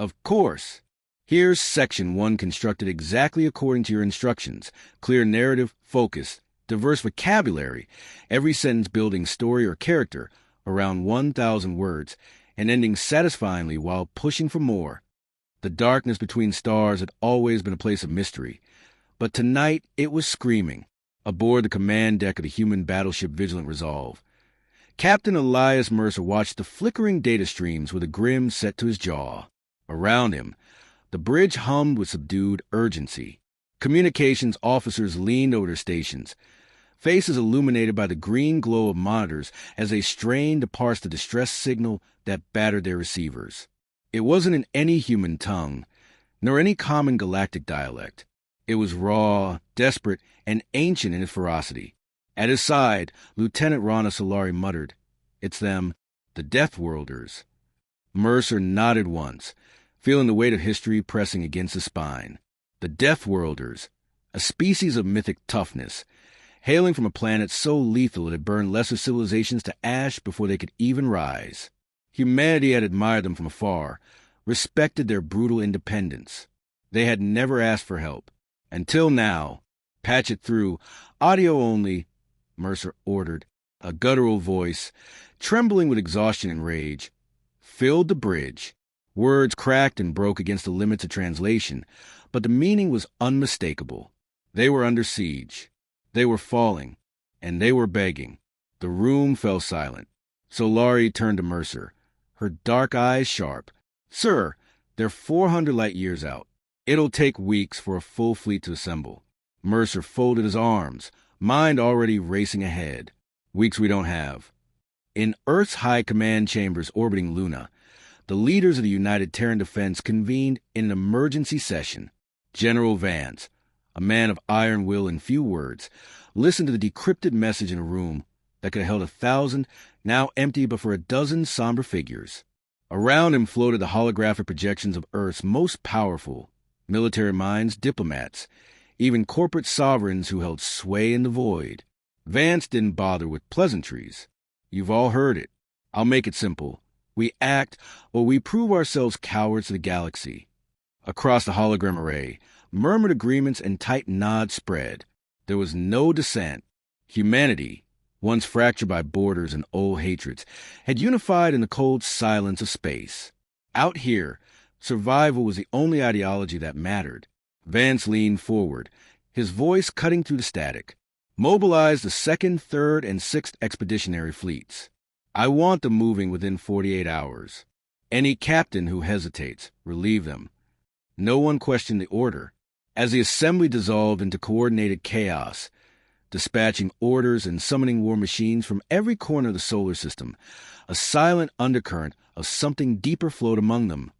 Of course. Here's Section 1 constructed exactly according to your instructions. Clear narrative, focus, diverse vocabulary, every sentence building story or character around 1,000 words, and ending satisfyingly while pushing for more. The darkness between stars had always been a place of mystery, but tonight it was screaming, aboard the command deck of the human battleship Vigilant Resolve. Captain Elias Mercer watched the flickering data streams with a grin set to his jaw. Around him, the bridge hummed with subdued urgency. Communications officers leaned over their stations, faces illuminated by the green glow of monitors as they strained to parse the distress signal that battered their receivers. It wasn't in any human tongue, nor any common galactic dialect. It was raw, desperate, and ancient in its ferocity. At his side, Lieutenant Rana Solari muttered, "It's them, the Deathworlders." Mercer nodded once, feeling the weight of history pressing against his spine. The Deathworlders, a species of mythic toughness, hailing from a planet so lethal it had burned lesser civilizations to ash before they could even rise. Humanity had admired them from afar, respected their brutal independence. They had never asked for help. Until now. "Patch it through. Audio only," Mercer ordered. A guttural voice, trembling with exhaustion and rage, filled the bridge. Words cracked and broke against the limits of translation, but the meaning was unmistakable. They were under siege. They were falling, and they were begging. The room fell silent. Solari turned to Mercer, her dark eyes sharp. "Sir, they're 400 light-years out. It'll take weeks for a full fleet to assemble." Mercer folded his arms, mind already racing ahead. "Weeks we don't have." In Earth's high command chambers orbiting Luna, the leaders of the United Terran Defense convened in an emergency session. General Vance, a man of iron will and few words, listened to the decrypted message in a room that could have held 1,000, now empty but for a dozen somber figures. Around him floated the holographic projections of Earth's most powerful military minds, diplomats, even corporate sovereigns who held sway in the void. Vance didn't bother with pleasantries. "You've all heard it. I'll make it simple. We act, or we prove ourselves cowards to the galaxy." Across the hologram array, murmured agreements and tight nods spread. There was no dissent. Humanity, once fractured by borders and old hatreds, had unified in the cold silence of space. Out here, survival was the only ideology that mattered. Vance leaned forward, his voice cutting through the static. "Mobilize the 2nd, 3rd, and 6th Expeditionary Fleets. I want them moving within 48 hours. Any captain who hesitates, relieve them." No one questioned the order. As the assembly dissolved into coordinated chaos, dispatching orders and summoning war machines from every corner of the solar system, a silent undercurrent of something deeper flowed among them.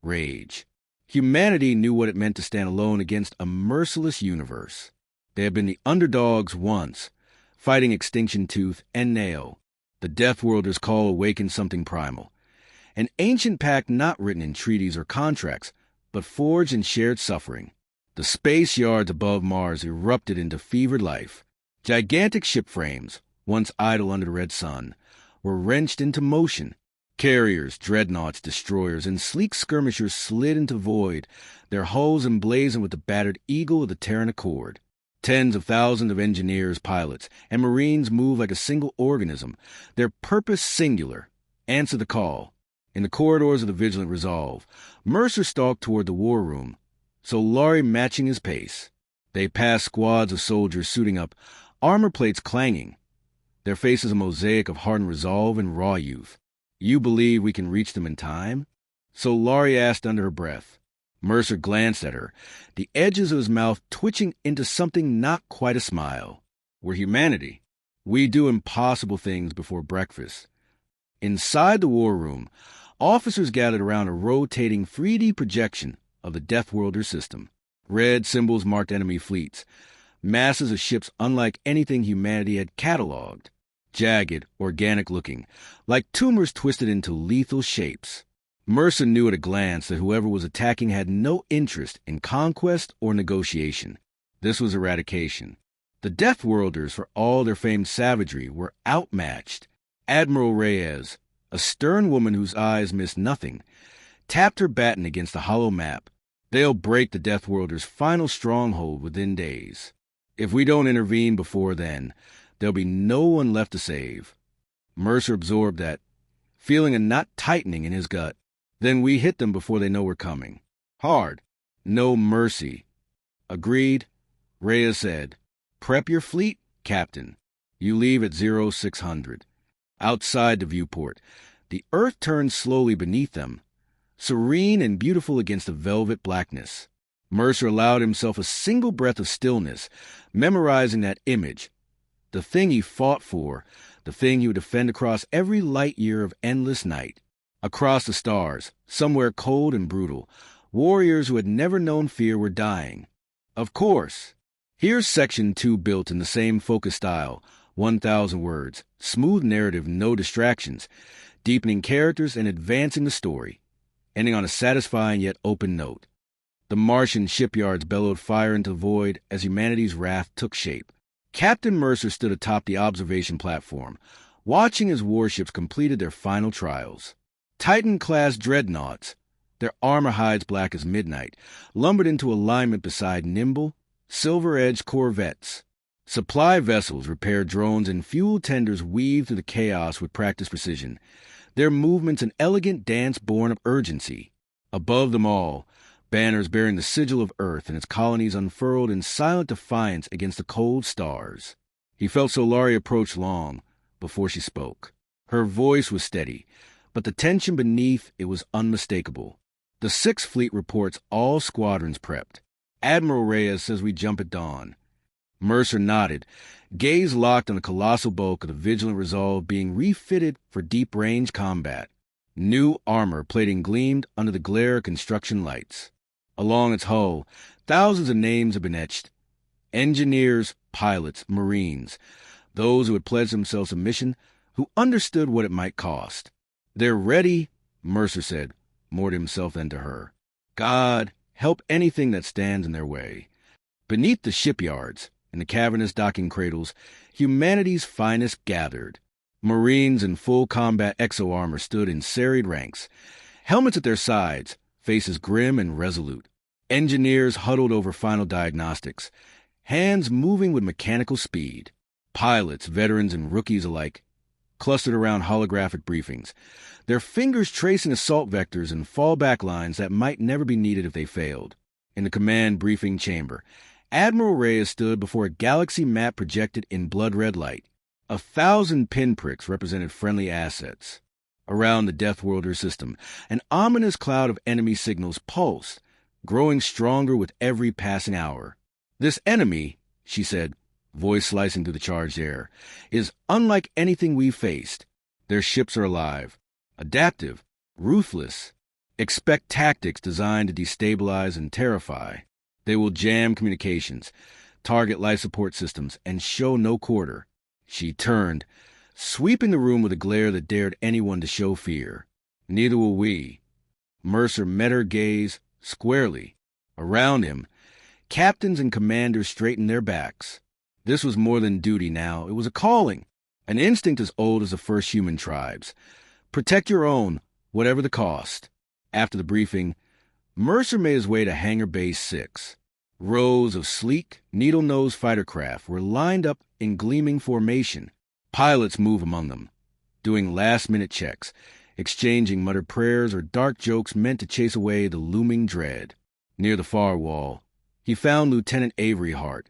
Rage. Humanity knew what it meant to stand alone against a merciless universe. They had been the underdogs once, fighting extinction tooth and nail. The Deathworlders' call awakened something primal. An ancient pact not written in treaties or contracts, but forged in shared suffering. The space yards above Mars erupted into fevered life. Gigantic ship frames, once idle under the red sun, were wrenched into motion. Carriers, dreadnoughts, destroyers, and sleek skirmishers slid into void, their hulls emblazoned with the battered eagle of the Terran Accord. Tens of thousands of engineers, pilots, and Marines moved like a single organism, their purpose singular. Answer the call. In the corridors of the Vigilant Resolve, Mercer stalked toward the war room, Solari matching his pace. They passed squads of soldiers suiting up, armor plates clanging, their faces a mosaic of hardened resolve and raw youth. "You believe we can reach them in time?" Solari asked under her breath. Mercer glanced at her, the edges of his mouth twitching into something not quite a smile. "We're humanity. We do impossible things before breakfast." Inside the war room, officers gathered around a rotating 3D projection of the Deathworlder system. Red symbols marked enemy fleets, masses of ships unlike anything humanity had catalogued. Jagged, organic-looking, like tumors twisted into lethal shapes. Mercer knew at a glance that whoever was attacking had no interest in conquest or negotiation. This was eradication. The Deathworlders, for all their famed savagery, were outmatched. Admiral Reyes, a stern woman whose eyes missed nothing, tapped her baton against the hollow map. They'll break the Deathworlders' final stronghold within days. If we don't intervene before then, there'll be no one left to save. Mercer absorbed that, feeling a knot tightening in his gut. Then we hit them before they know we're coming. Hard. No mercy. Agreed, Rhea said. Prep your fleet, Captain. You leave at 0600. Outside the viewport, the earth turned slowly beneath them, serene and beautiful against the velvet blackness. Mercer allowed himself a single breath of stillness, memorizing that image. The thing he fought for, the thing he would defend across every light year of endless night. Across the stars, somewhere cold and brutal, warriors who had never known fear were dying. Of course. Here's Section 2 built in the same focus style, 1,000 words, smooth narrative, no distractions, deepening characters and advancing the story, ending on a satisfying yet open note. The Martian shipyards bellowed fire into the void as humanity's wrath took shape. Captain Mercer stood atop the observation platform, watching as warships completed their final trials. Titan-class dreadnoughts, their armor hides black as midnight, lumbered into alignment beside nimble, silver-edged corvettes. Supply vessels, repair drones, and fuel tenders weaved through the chaos with practiced precision, their movements an elegant dance born of urgency. Above them all, banners bearing the sigil of Earth and its colonies unfurled in silent defiance against the cold stars. He felt Solari approach long before she spoke. Her voice was steady, but the tension beneath it was unmistakable. The Sixth Fleet reports all squadrons prepped. Admiral Reyes says we jump at dawn. Mercer nodded, gaze locked on the colossal bulk of the Vigilant Resolve being refitted for deep-range combat. New armor plating gleamed under the glare of construction lights. Along its hull, thousands of names had been etched. Engineers, pilots, Marines, those who had pledged themselves a mission, who understood what it might cost. They're ready, Mercer said, more to himself than to her. God, help anything that stands in their way. Beneath the shipyards, in the cavernous docking cradles, humanity's finest gathered. Marines in full combat exo-armor stood in serried ranks, helmets at their sides, faces grim and resolute. Engineers huddled over final diagnostics, hands moving with mechanical speed. Pilots, veterans, and rookies alike clustered around holographic briefings, their fingers tracing assault vectors and fallback lines that might never be needed if they failed. In the command briefing chamber, Admiral Reyes stood before a galaxy map projected in blood-red light. 1,000 pinpricks represented friendly assets. Around the Deathworlders system, an ominous cloud of enemy signals pulsed, growing stronger with every passing hour. This enemy, she said, voice slicing through the charged air, is unlike anything we've faced. Their ships are alive, adaptive, ruthless. Expect tactics designed to destabilize and terrify. They will jam communications, target life support systems, and show no quarter. She turned, sweeping the room with a glare that dared anyone to show fear. Neither will we. Mercer met her gaze squarely. Around him, captains and commanders straightened their backs. This was more than duty now. It was a calling, an instinct as old as the first human tribes. Protect your own, whatever the cost. After the briefing, Mercer made his way to Hangar Base 6. Rows of sleek, needle-nosed fighter craft were lined up in gleaming formation. Pilots move among them, doing last-minute checks, exchanging muttered prayers or dark jokes meant to chase away the looming dread. Near the far wall, he found Lieutenant Avery Hart,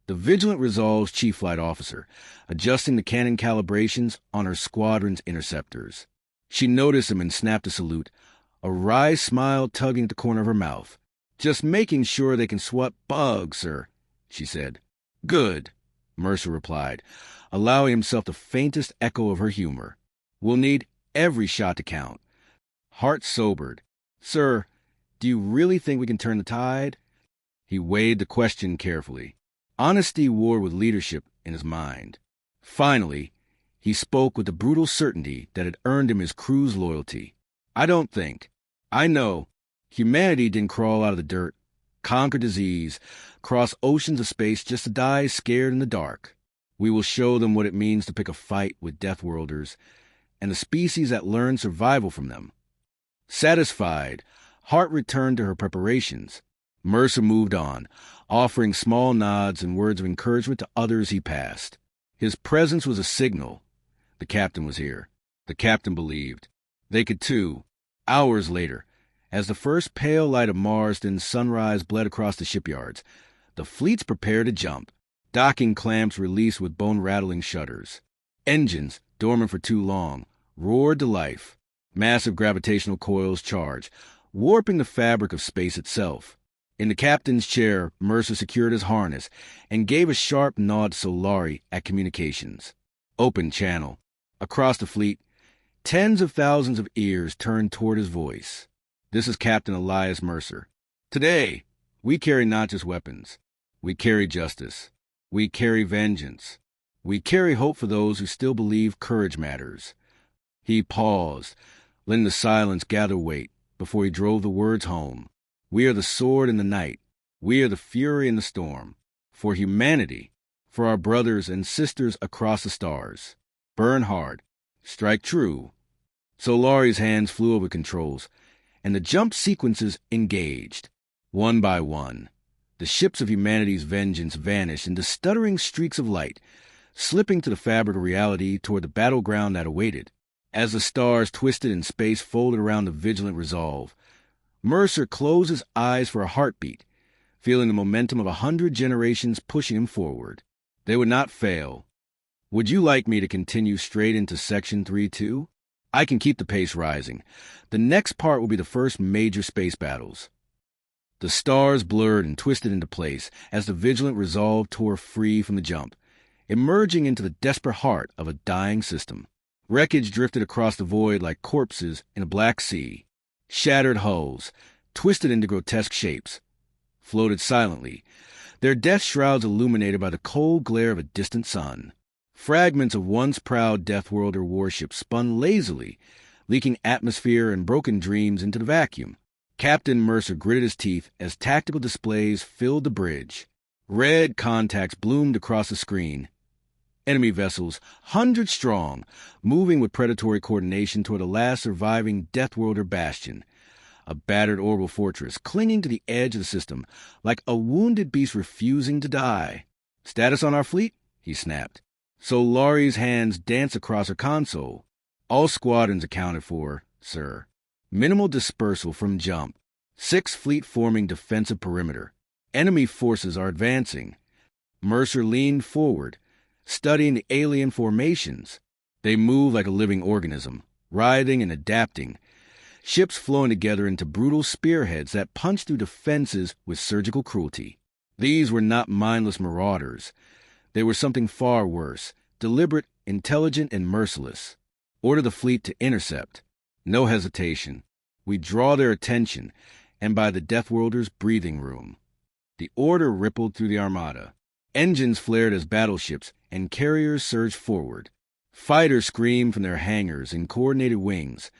the Vigilant Resolve's chief flight officer, adjusting the cannon calibrations on her squadron's interceptors. She noticed him and snapped a salute, a wry smile tugging at the corner of her mouth. "Just making sure they can swat bugs, sir," she said. "Good," Mercer replied, allowing himself the faintest echo of her humor. "We'll need every shot to count." Hart sobered. "Sir, do you really think we can turn the tide?" He weighed the question carefully. Honesty war with leadership in his mind. Finally, he spoke with the brutal certainty that had earned him his crew's loyalty. "I don't think. I know. Humanity didn't crawl out of the dirt, conquer disease, cross oceans of space just to die scared in the dark. We will show them what it means to pick a fight with Deathworlders and the species that learn survival from them. Satisfied, Hart returned to her preparations. Mercer moved on, offering small nods and words of encouragement to others he passed. His presence was a signal. The captain was here. The captain believed. They could too. Hours later, as the first pale light of Marsden sunrise bled across the shipyards, the fleets prepared to jump. Docking clamps released with bone-rattling shudders. Engines, dormant for too long, roared to life. Massive gravitational coils charged, warping the fabric of space itself. In the captain's chair, Mercer secured his harness and gave a sharp nod to Solari at communications. Open channel. Across the fleet, tens of thousands of ears turned toward his voice. This is Captain Elias Mercer. Today, we carry not just weapons. We carry justice. We carry vengeance. We carry hope for those who still believe courage matters. He paused, letting the silence gather weight before he drove the words home. We are the sword in the night. We are the fury in the storm. For humanity, for our brothers and sisters across the stars. Burn hard. Strike true. Solari's hands flew over controls, and the jump sequences engaged. One by one, the ships of humanity's vengeance vanished into stuttering streaks of light, slipping to the fabric of reality toward the battleground that awaited. As the stars twisted and space folded around the vigilant resolve, Mercer closed his eyes for a heartbeat, feeling the momentum of 100 generations pushing him forward. They would not fail. Would you like me to continue straight into Section 3-2? I can keep the pace rising. The next part will be the first major space battles. The stars blurred and twisted into place as the vigilant resolve tore free from the jump, emerging into the desperate heart of a dying system. Wreckage drifted across the void like corpses in a black sea. Shattered hulls, twisted into grotesque shapes, floated silently, their death shrouds illuminated by the cold glare of a distant sun. Fragments of once proud Deathworlder warships spun lazily, leaking atmosphere and broken dreams into the vacuum. Captain Mercer gritted his teeth as tactical displays filled the bridge. Red contacts bloomed across the screen. Enemy vessels, hundreds strong, moving with predatory coordination toward the last surviving Deathworlder bastion. A battered orbital fortress clinging to the edge of the system, like a wounded beast refusing to die. Status on our fleet? He snapped. Solari's hands danced across her console. All squadrons accounted for, sir. Minimal dispersal from jump. 6 fleet forming defensive perimeter. Enemy forces are advancing. Mercer leaned forward, studying the alien formations. They move like a living organism, writhing and adapting. Ships flowing together into brutal spearheads that punch through defenses with surgical cruelty. These were not mindless marauders. They were something far worse, deliberate, intelligent, and merciless. Order the fleet to intercept. No hesitation. We draw their attention, and by the Deathworlders' breathing room. The order rippled through the armada. Engines flared as battleships, and carriers surged forward. Fighters screamed from their hangars in coordinated wings,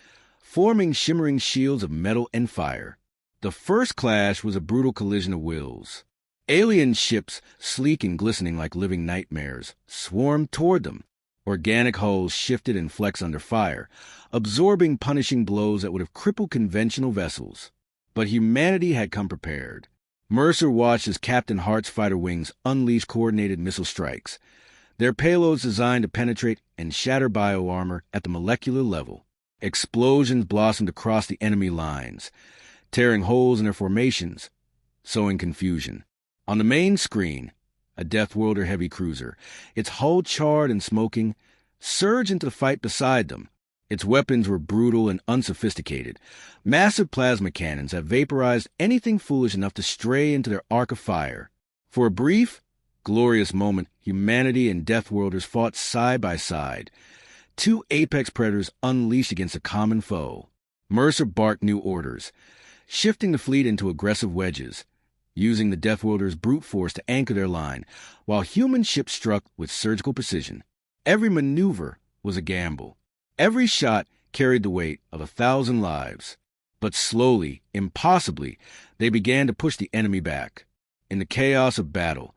forming shimmering shields of metal and fire. The first clash was a brutal collision of wills. Alien ships, sleek and glistening like living nightmares, swarmed toward them. Organic hulls shifted and flexed under fire, absorbing punishing blows that would have crippled conventional vessels. But humanity had come prepared. Mercer watched as Captain Hart's fighter wings unleashed coordinated missile strikes, their payloads designed to penetrate and shatter bioarmor at the molecular level. Explosions blossomed across the enemy lines, tearing holes in their formations, sowing confusion. On the main screen, a Deathworlder heavy cruiser, its hull charred and smoking, surged into the fight beside them. Its weapons were brutal and unsophisticated, massive plasma cannons that vaporized anything foolish enough to stray into their arc of fire. For a brief, glorious moment, humanity and Deathworlders fought side by side, 2 apex predators unleashed against a common foe. Mercer barked new orders, shifting the fleet into aggressive wedges, using the Deathworlders' brute force to anchor their line, while human ships struck with surgical precision. Every maneuver was a gamble. Every shot carried the weight of 1,000 lives. But slowly, impossibly, they began to push the enemy back. In the chaos of battle,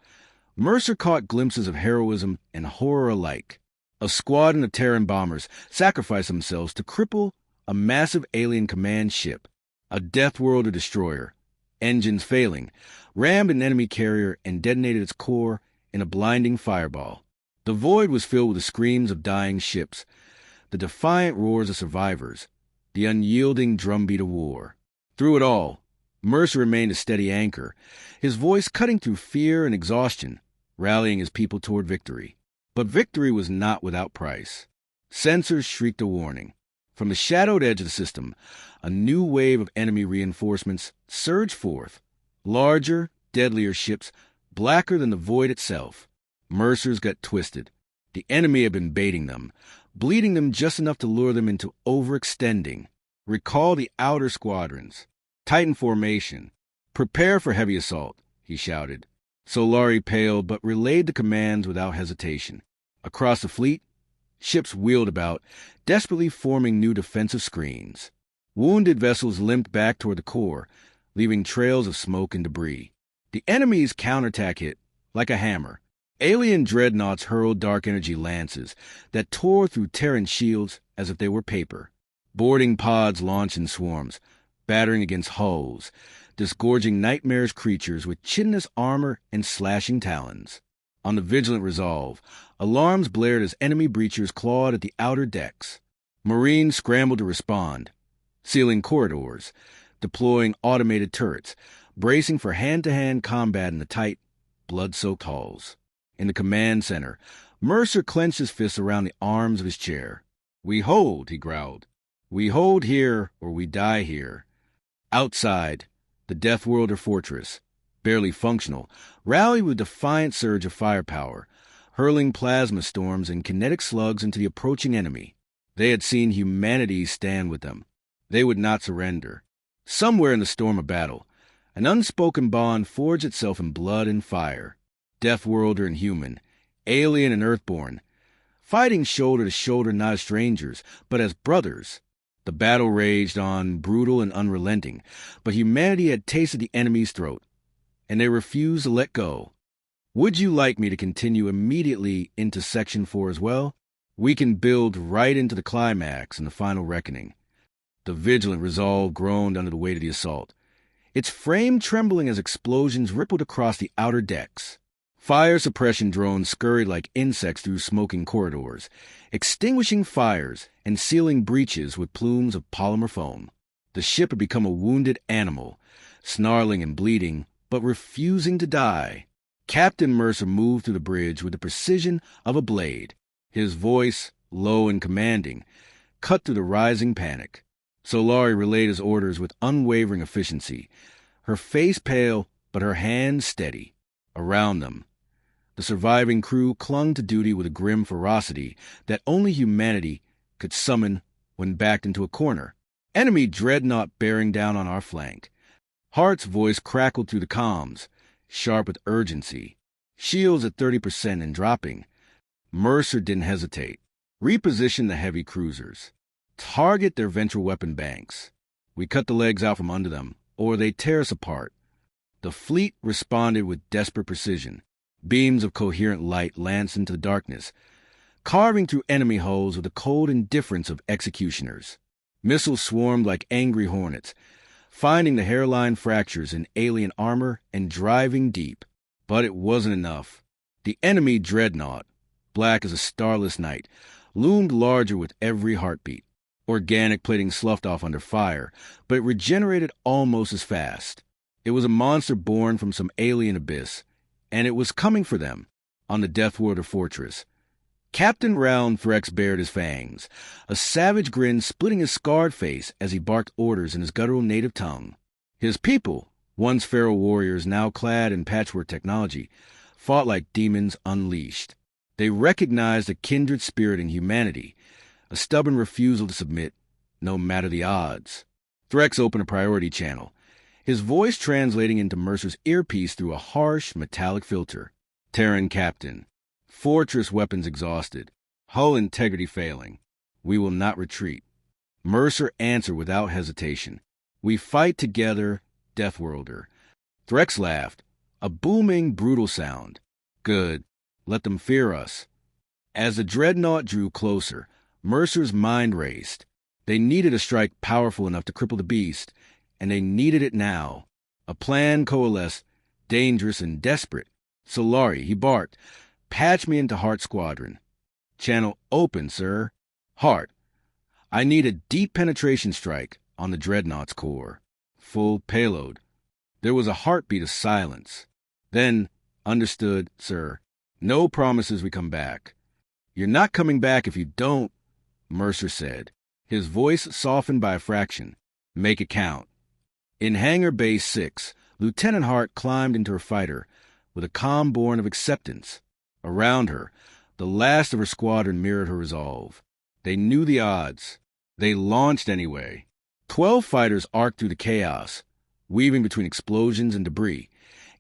Mercer caught glimpses of heroism and horror alike. A squadron of Terran bombers sacrificed themselves to cripple a massive alien command ship, a Deathworlder destroyer, engines failing, rammed an enemy carrier and detonated its core in a blinding fireball. The void was filled with the screams of dying ships, the defiant roars of survivors, the unyielding drumbeat of war. Through it all, Mercer remained a steady anchor, his voice cutting through fear and exhaustion, rallying his people toward victory. But victory was not without price. Sensors shrieked a warning. From the shadowed edge of the system, a new wave of enemy reinforcements surged forth. Larger, deadlier ships, blacker than the void itself. Mercer's gut twisted. The enemy had been baiting them, bleeding them just enough to lure them into overextending. Recall the outer squadrons. Tighten formation. Prepare for heavy assault, he shouted. Solari paled but relayed the commands without hesitation. Across the fleet, ships wheeled about, desperately forming new defensive screens. Wounded vessels limped back toward the core, leaving trails of smoke and debris. The enemy's counterattack hit, like a hammer. Alien dreadnoughts hurled dark energy lances that tore through Terran shields as if they were paper. Boarding pods launched in swarms, battering against hulls, disgorging nightmarish creatures with chitinous armor and slashing talons. On the Vigilant Resolve, alarms blared as enemy breachers clawed at the outer decks. Marines scrambled to respond, sealing corridors, deploying automated turrets, bracing for hand-to-hand combat in the tight, blood-soaked halls. In the command center, Mercer clenched his fists around the arms of his chair. "We hold," he growled. "We hold here or we die here." Outside, the Deathworlder fortress, barely functional, rallied with a defiant surge of firepower, hurling plasma storms and kinetic slugs into the approaching enemy. They had seen humanity stand with them. They would not surrender. Somewhere in the storm of battle, an unspoken bond forged itself in blood and fire. Deathworlder and human, alien and earthborn, fighting shoulder to shoulder not as strangers, but as brothers. The battle raged on, brutal and unrelenting, but humanity had tasted the enemy's throat, and they refused to let go. Would you like me to continue immediately into Section 4 as well? We can build right into the climax and the final reckoning. The Vigilant Resolve groaned under the weight of the assault, its frame trembling as explosions rippled across the outer decks. Fire suppression drones scurried like insects through smoking corridors, extinguishing fires and sealing breaches with plumes of polymer foam. The ship had become a wounded animal, snarling and bleeding, but refusing to die. Captain Mercer moved through the bridge with the precision of a blade. His voice, low and commanding, cut through the rising panic. Solari relayed his orders with unwavering efficiency, her face pale but her hands steady. Around them, the surviving crew clung to duty with a grim ferocity that only humanity could summon when backed into a corner. Enemy dreadnought bearing down on our flank. Hart's voice crackled through the comms, sharp with urgency. Shields at 30% and dropping. Mercer didn't hesitate. Reposition the heavy cruisers. Target their ventral weapon banks. We cut the legs out from under them, or they tear us apart. The fleet responded with desperate precision. Beams of coherent light lanced into the darkness, carving through enemy hulls with the cold indifference of executioners. Missiles swarmed like angry hornets, finding the hairline fractures in alien armor and driving deep. But it wasn't enough. The enemy dreadnought, black as a starless night, loomed larger with every heartbeat. Organic plating sloughed off under fire, but it regenerated almost as fast. It was a monster born from some alien abyss, and it was coming for them on the Deathworlder fortress. Captain Round Threx bared his fangs, a savage grin splitting his scarred face as he barked orders in his guttural native tongue. His people, once feral warriors now clad in patchwork technology, fought like demons unleashed. They recognized a kindred spirit in humanity, a stubborn refusal to submit, no matter the odds. Threx opened a priority channel, his voice translating into Mercer's earpiece through a harsh, metallic filter. Terran Captain. Fortress weapons exhausted. Hull integrity failing. We will not retreat. Mercer answered without hesitation. We fight together, Deathworlder. Threx laughed, a booming, brutal sound. Good. Let them fear us. As the dreadnought drew closer, Mercer's mind raced. They needed a strike powerful enough to cripple the beast, and they needed it now. A plan coalesced, dangerous and desperate. "Solari," he barked, "patch me into Heart Squadron." "Channel open, sir." "Heart, I need a deep penetration strike on the Dreadnought's core. Full payload." There was a heartbeat of silence. Then, "Understood, sir. No promises we come back." "You're not coming back if you don't," Mercer said, his voice softened by a fraction. "Make it count." In Hangar Bay 6, Lieutenant Hart climbed into her fighter with a calm born of acceptance. Around her, the last of her squadron mirrored her resolve. They knew the odds. They launched anyway. 12 fighters arced through the chaos, weaving between explosions and debris,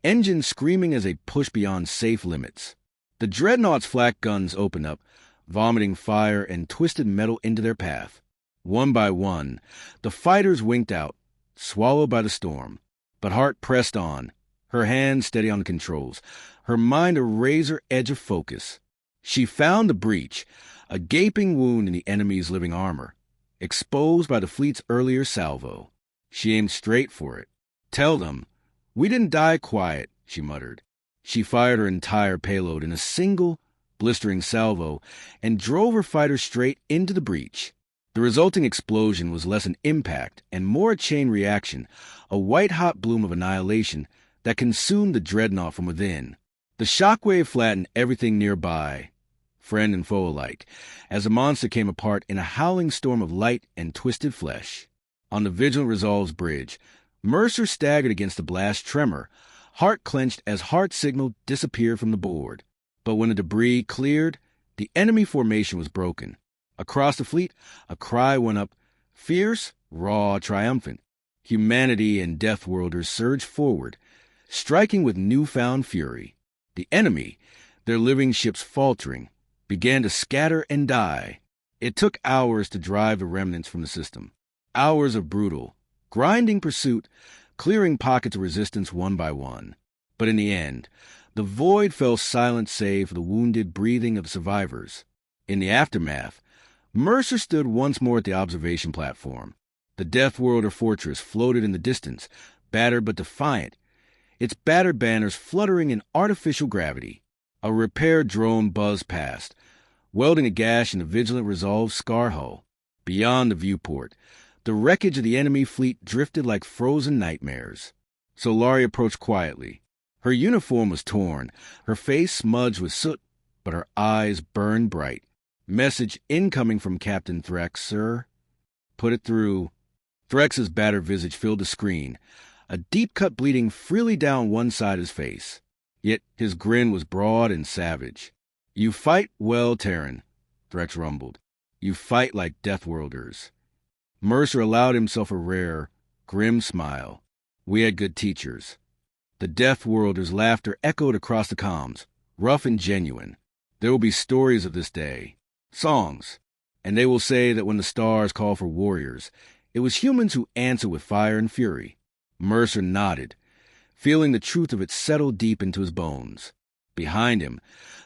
engines screaming as they pushed beyond safe limits. The Dreadnought's flak guns opened up, vomiting fire and twisted metal into their path. One by one, the fighters winked out, swallowed by the storm. But Hart pressed on, her hands steady on the controls, her mind a razor edge of focus. She found the breach, a gaping wound in the enemy's living armor, exposed by the fleet's earlier salvo. She aimed straight for it. "Tell them, we didn't die quiet," she muttered. She fired her entire payload in a single, blistering salvo and drove her fighter straight into the breach. The resulting explosion was less an impact and more a chain reaction, a white-hot bloom of annihilation that consumed the Dreadnought from within. The shockwave flattened everything nearby, friend and foe alike, as the monster came apart in a howling storm of light and twisted flesh. On the Vigilant Resolve's bridge, Mercer staggered against the blast tremor, heart clenched as Hart's signal disappeared from the board. But when the debris cleared, the enemy formation was broken. Across the fleet, a cry went up, fierce, raw, triumphant. Humanity and Deathworlders surged forward, striking with newfound fury. The enemy, their living ships faltering, began to scatter and die. It took hours to drive the remnants from the system. Hours of brutal, grinding pursuit, clearing pockets of resistance one by one. But in the end, the void fell silent save for the wounded breathing of survivors. In the aftermath, Mercer stood once more at the observation platform. The Deathworlder fortress floated in the distance, battered but defiant, its battered banners fluttering in artificial gravity. A repair drone buzzed past, welding a gash in the Vigilant Resolve's scar hull. Beyond the viewport, the wreckage of the enemy fleet drifted like frozen nightmares. Solari approached quietly. Her uniform was torn, her face smudged with soot, but her eyes burned bright. "Message incoming from Captain Threx, sir." "Put it through." Threx's battered visage filled the screen, a deep cut bleeding freely down one side of his face. Yet his grin was broad and savage. "You fight well, Terran," Threx rumbled. "You fight like Deathworlders." Mercer allowed himself a rare, grim smile. "We had good teachers." The Deathworlders' laughter echoed across the comms, rough and genuine. "There will be stories of this day. Songs. And they will say that when the stars call for warriors, it was humans who answered with fire and fury." Mercer nodded, feeling the truth of it settle deep into his bones. Behind him,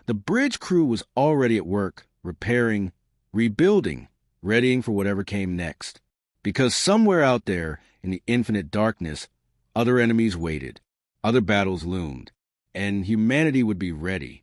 the bridge crew was already at work, repairing, rebuilding, readying for whatever came next. Because somewhere out there, in the infinite darkness, other enemies waited, other battles loomed, and humanity would be ready.